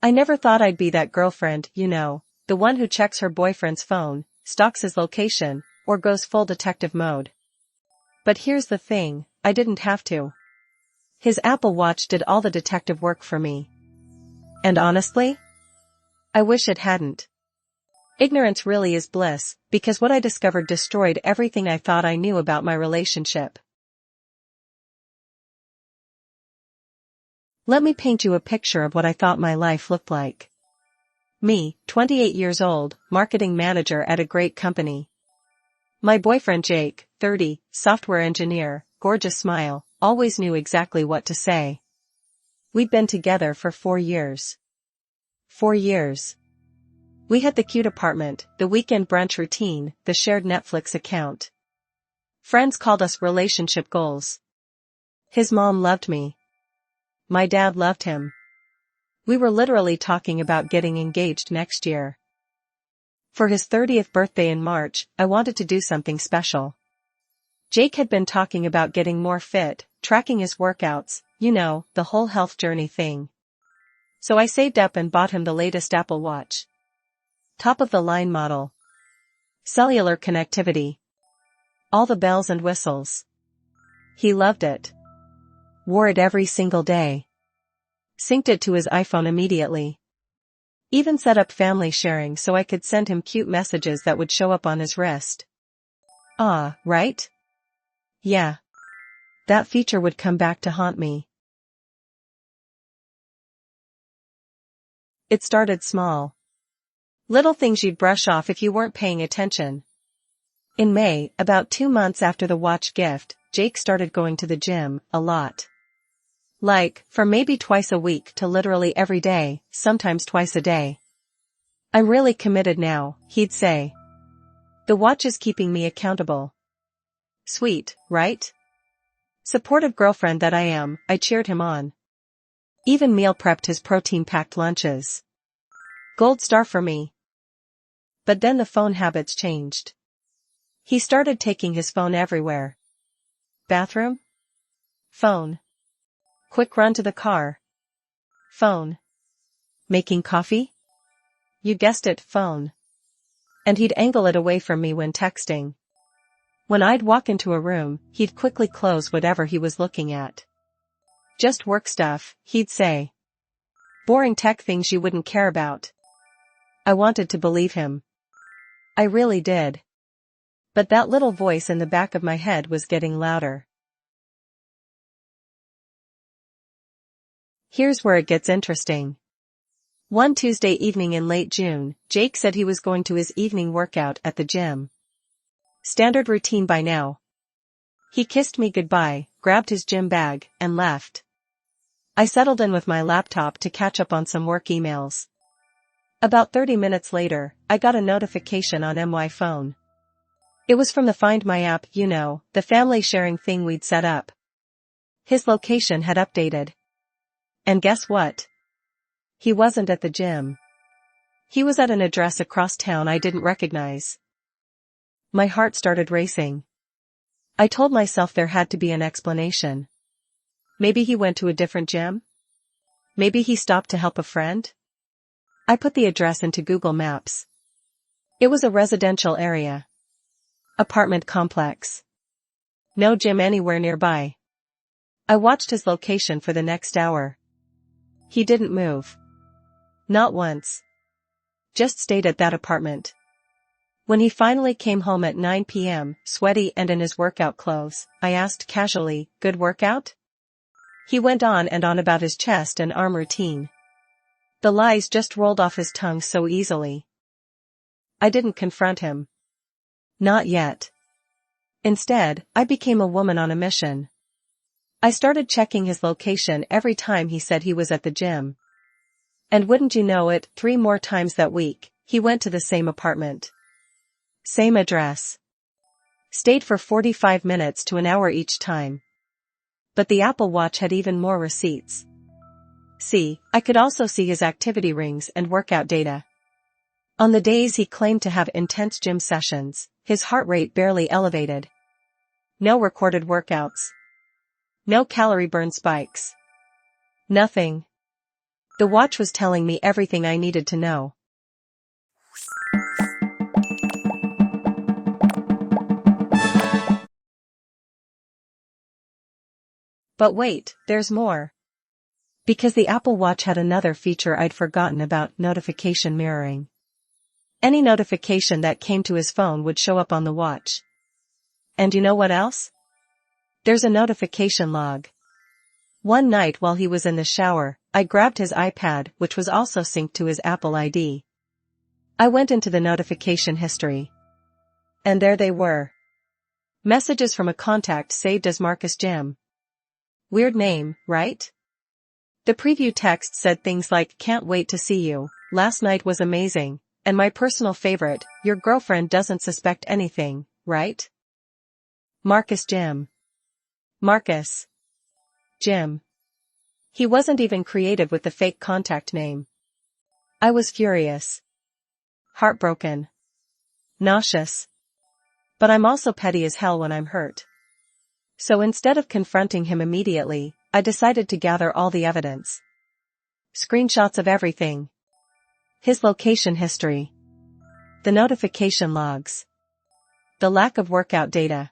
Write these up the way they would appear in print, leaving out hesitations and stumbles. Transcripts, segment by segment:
I never thought I'd be that girlfriend, the one who checks her boyfriend's phone, stalks his location, or goes full detective mode. But here's the thing, I didn't have to. His Apple Watch did all the detective work for me. And honestly, I wish it hadn't. Ignorance really is bliss, because what I discovered destroyed everything I thought I knew about my relationship. Let me paint you a picture of what I thought my life looked like. Me, 28 years old, marketing manager at a great company. My boyfriend Jake, 30, software engineer, gorgeous smile, always knew exactly what to say. We'd been together for 4 years. 4 years. We had the cute apartment, the weekend brunch routine, the shared Netflix account. Friends called us relationship goals. His mom loved me. My dad loved him. We were literally talking about getting engaged next year. For his 30th birthday in March, I wanted to do something special. Jake had been talking about getting more fit, tracking his workouts, the whole health journey thing. So I saved up and bought him the latest Apple Watch. Top of the line model. Cellular connectivity. All the bells and whistles. He loved it. Wore it every single day. Synced it to his iPhone immediately. Even set up family sharing so I could send him cute messages that would show up on his wrist. Ah, right? Yeah. That feature would come back to haunt me. It started small. Little things you'd brush off if you weren't paying attention. In May, about 2 months after the watch gift, Jake started going to the gym, a lot. Like, from maybe twice a week to literally every day, sometimes twice a day. I'm really committed now, he'd say. The watch is keeping me accountable. Sweet, right? Supportive girlfriend that I am, I cheered him on. Even meal prepped his protein-packed lunches. Gold star for me. But then the phone habits changed. He started taking his phone everywhere. Bathroom? Phone. Quick run to the car. Phone. Making coffee? You guessed it, phone. And he'd angle it away from me when texting. When I'd walk into a room, he'd quickly close whatever he was looking at. Just work stuff, he'd say. Boring tech things you wouldn't care about. I wanted to believe him. I really did. But that little voice in the back of my head was getting louder. Here's where it gets interesting. One Tuesday evening in late June, Jake said he was going to his evening workout at the gym. Standard routine by now. He kissed me goodbye, grabbed his gym bag, and left. I settled in with my laptop to catch up on some work emails. About 30 minutes later, I got a notification on my phone. It was from the Find My app, the family sharing thing we'd set up. His location had updated. And guess what? He wasn't at the gym. He was at an address across town I didn't recognize. My heart started racing. I told myself there had to be an explanation. Maybe he went to a different gym? Maybe he stopped to help a friend? I put the address into Google Maps. It was a residential area. Apartment complex. No gym anywhere nearby. I watched his location for the next hour. He didn't move. Not once. Just stayed at that apartment. When he finally came home at 9 p.m., sweaty and in his workout clothes, I asked casually, "Good workout?" He went on and on about his chest and arm routine. The lies just rolled off his tongue so easily. I didn't confront him. Not yet. Instead, I became a woman on a mission. I started checking his location every time he said he was at the gym. And wouldn't you know it, 3 more times that week, he went to the same apartment. Same address. Stayed for 45 minutes to an hour each time. But the Apple Watch had even more receipts. See, I could also see his activity rings and workout data. On the days he claimed to have intense gym sessions, his heart rate barely elevated. No recorded workouts. No calorie burn spikes. Nothing. The watch was telling me everything I needed to know. But wait, there's more. Because the Apple Watch had another feature I'd forgotten about: notification mirroring. Any notification that came to his phone would show up on the watch. And you know what else? There's a notification log. One night while he was in the shower, I grabbed his iPad, which was also synced to his Apple ID. I went into the notification history. And there they were. Messages from a contact saved as Marcus Jim. Weird name, right? The preview text said things like, "Can't wait to see you, last night was amazing," and my personal favorite, "Your girlfriend doesn't suspect anything, right?" Marcus Jim. Marcus Jim. He wasn't even creative with the fake contact name. I was furious. Heartbroken. Nauseous. But I'm also petty as hell when I'm hurt. So instead of confronting him immediately, I decided to gather all the evidence. Screenshots of everything. His location history. The notification logs. The lack of workout data.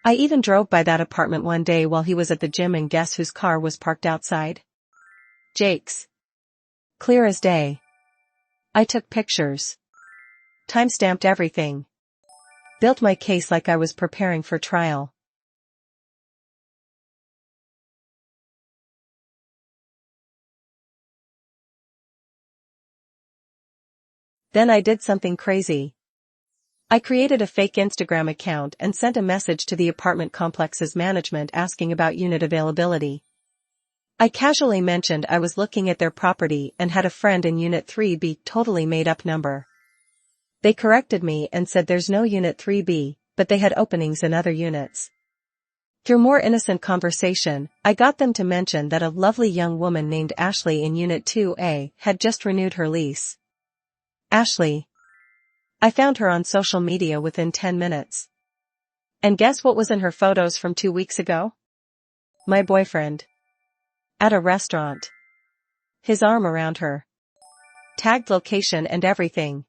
I even drove by that apartment one day while he was at the gym, and guess whose car was parked outside? Jake's. Clear as day. I took pictures. Timestamped everything. Built my case like I was preparing for trial. Then I did something crazy. I created a fake Instagram account and sent a message to the apartment complex's management asking about unit availability. I casually mentioned I was looking at their property and had a friend in Unit 3B, totally made-up number. They corrected me and said there's no Unit 3B, but they had openings in other units. Through more innocent conversation, I got them to mention that a lovely young woman named Ashley in Unit 2A had just renewed her lease. Ashley. I found her on social media within 10 minutes. And guess what was in her photos from 2 weeks ago? My boyfriend. At a restaurant. His arm around her. Tagged location and everything.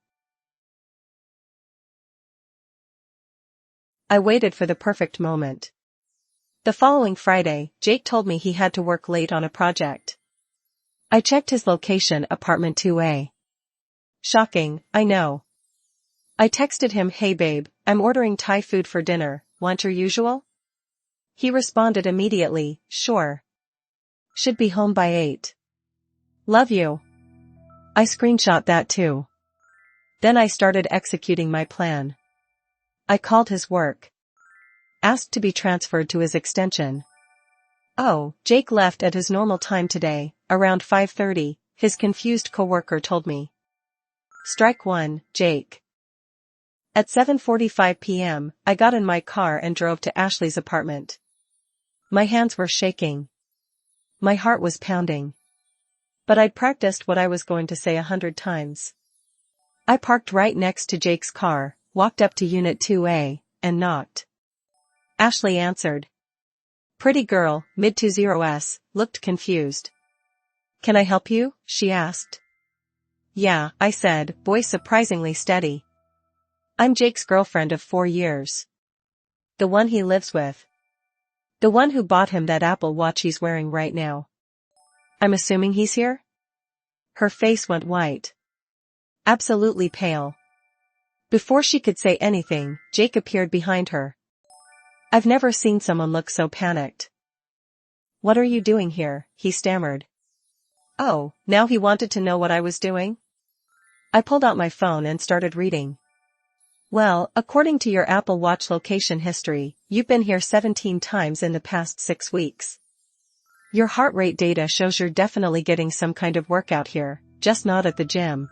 I waited for the perfect moment. The following Friday, Jake told me he had to work late on a project. I checked his location, apartment 2A. Shocking, I know. I texted him, "Hey babe, I'm ordering Thai food for dinner, want your usual?" He responded immediately, "Sure. Should be home by 8. Love you." I screenshot that too. Then I started executing my plan. I called his work. Asked to be transferred to his extension. Oh, Jake left at his normal time today, around 5:30, his confused coworker told me. Strike one, Jake. At 7:45 p.m., I got in my car and drove to Ashley's apartment. My hands were shaking. My heart was pounding. But I'd practiced what I was going to say 100 times. I parked right next to Jake's car, walked up to Unit 2A, and knocked. Ashley answered. Pretty girl, mid-20s, looked confused. "Can I help you?" she asked. "Yeah," I said, voice surprisingly steady. "I'm Jake's girlfriend of 4 years. The one he lives with. The one who bought him that Apple Watch he's wearing right now. I'm assuming he's here?" Her face went white. Absolutely pale. Before she could say anything, Jake appeared behind her. I've never seen someone look so panicked. "What are you doing here?" he stammered. Oh, now he wanted to know what I was doing? I pulled out my phone and started reading. Well, according to your Apple Watch location history, you've been here 17 times in the past 6 weeks. Your heart rate data shows you're definitely getting some kind of workout here, just not at the gym.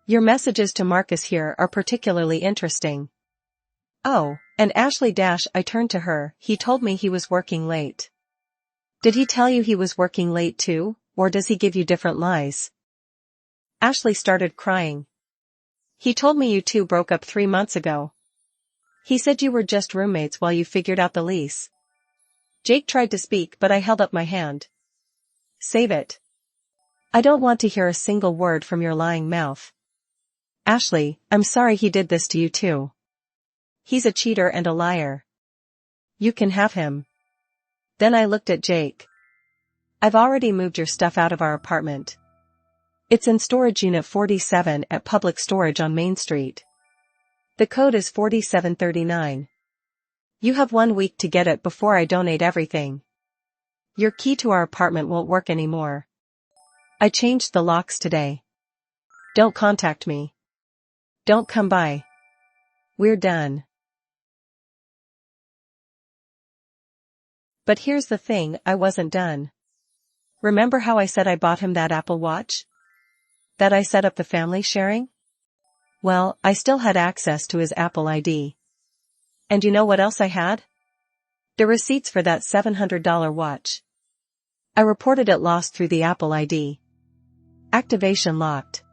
Your messages to Marcus here are particularly interesting. Oh, and Ashley dash, I turned to her, he told me he was working late. Did he tell you he was working late too, or does he give you different lies? Ashley started crying. He told me you two broke up 3 months ago. He said you were just roommates while you figured out the lease. Jake tried to speak, but I held up my hand. Save it. I don't want to hear a single word from your lying mouth. Ashley, I'm sorry he did this to you too. He's a cheater and a liar. You can have him. Then I looked at Jake. I've already moved your stuff out of our apartment. It's in storage unit 47 at Public Storage on Main Street. The code is 4739. You have 1 week to get it before I donate everything. Your key to our apartment won't work anymore. I changed the locks today. Don't contact me. Don't come by. We're done. But here's the thing, I wasn't done. Remember how I said I bought him that Apple Watch? That I set up the family sharing? Well, I still had access to his Apple ID. And you know what else I had? The receipts for that $700 watch. I reported it lost through the Apple ID. Activation locked.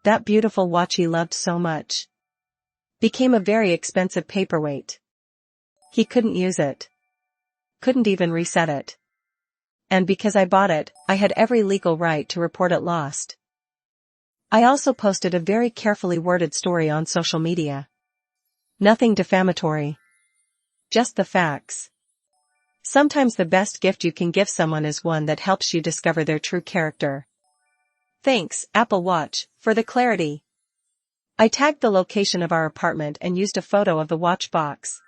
That beautiful watch he loved so much became a very expensive paperweight. He couldn't use it. Couldn't even reset it. And because I bought it, I had every legal right to report it lost. I also posted a very carefully worded story on social media. Nothing defamatory. Just the facts. Sometimes the best gift you can give someone is one that helps you discover their true character. Thanks, Apple Watch, for the clarity. I tagged the location of our apartment and used a photo of the watch box.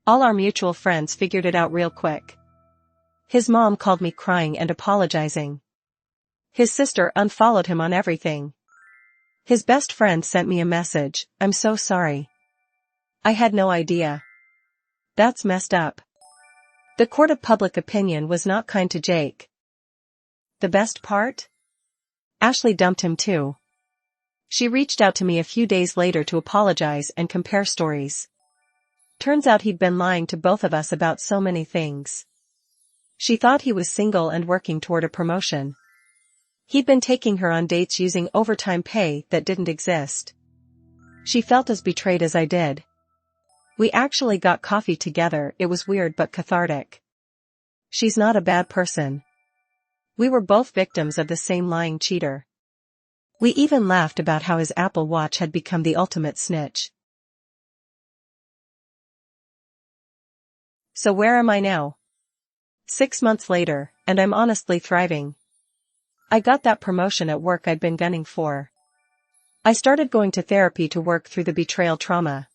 All our mutual friends figured it out real quick. His mom called me crying and apologizing. His sister unfollowed him on everything. His best friend sent me a message, "I'm so sorry. I had no idea." That's messed up. The court of public opinion was not kind to Jake. The best part? Ashley dumped him too. She reached out to me a few days later to apologize and compare stories. Turns out he'd been lying to both of us about so many things. She thought he was single and working toward a promotion. He'd been taking her on dates using overtime pay that didn't exist. She felt as betrayed as I did. We actually got coffee together, it was weird but cathartic. She's not a bad person. We were both victims of the same lying cheater. We even laughed about how his Apple Watch had become the ultimate snitch. So where am I now? 6 months later, and I'm honestly thriving. I got that promotion at work I'd been gunning for. I started going to therapy to work through the betrayal trauma.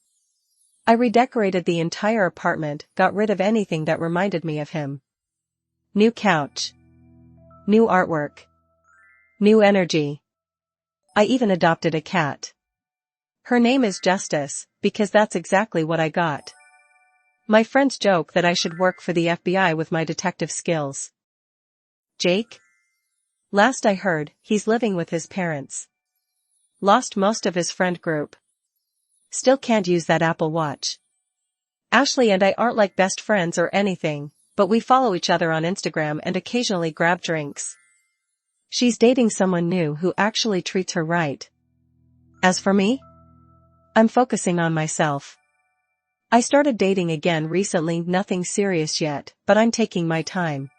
I redecorated the entire apartment, got rid of anything that reminded me of him. New couch. New artwork. New energy. I even adopted a cat. Her name is Justice, because that's exactly what I got. My friends joke that I should work for the FBI with my detective skills. Jake? Last I heard, he's living with his parents. Lost most of his friend group. Still can't use that Apple Watch. Ashley and I aren't like best friends or anything, but we follow each other on Instagram and occasionally grab drinks. She's dating someone new who actually treats her right. As for me? I'm focusing on myself. I started dating again recently, nothing serious yet, but I'm taking my time.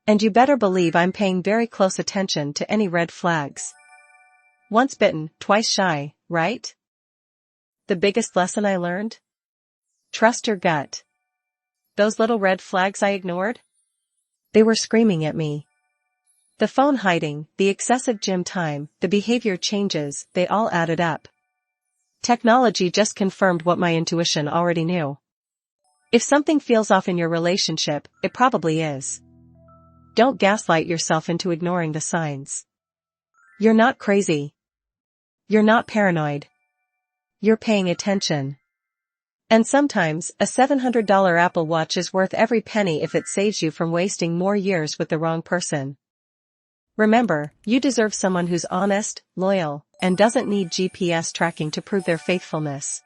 And you better believe I'm paying very close attention to any red flags. Once bitten, twice shy, right? The biggest lesson I learned? Trust your gut. Those little red flags I ignored? They were screaming at me. The phone hiding, the excessive gym time, the behavior changes, they all added up. Technology just confirmed what my intuition already knew. If something feels off in your relationship, it probably is. Don't gaslight yourself into ignoring the signs. You're not crazy. You're not paranoid. You're paying attention. And sometimes, a $700 Apple Watch is worth every penny if it saves you from wasting more years with the wrong person. Remember, you deserve someone who's honest, loyal, and doesn't need GPS tracking to prove their faithfulness.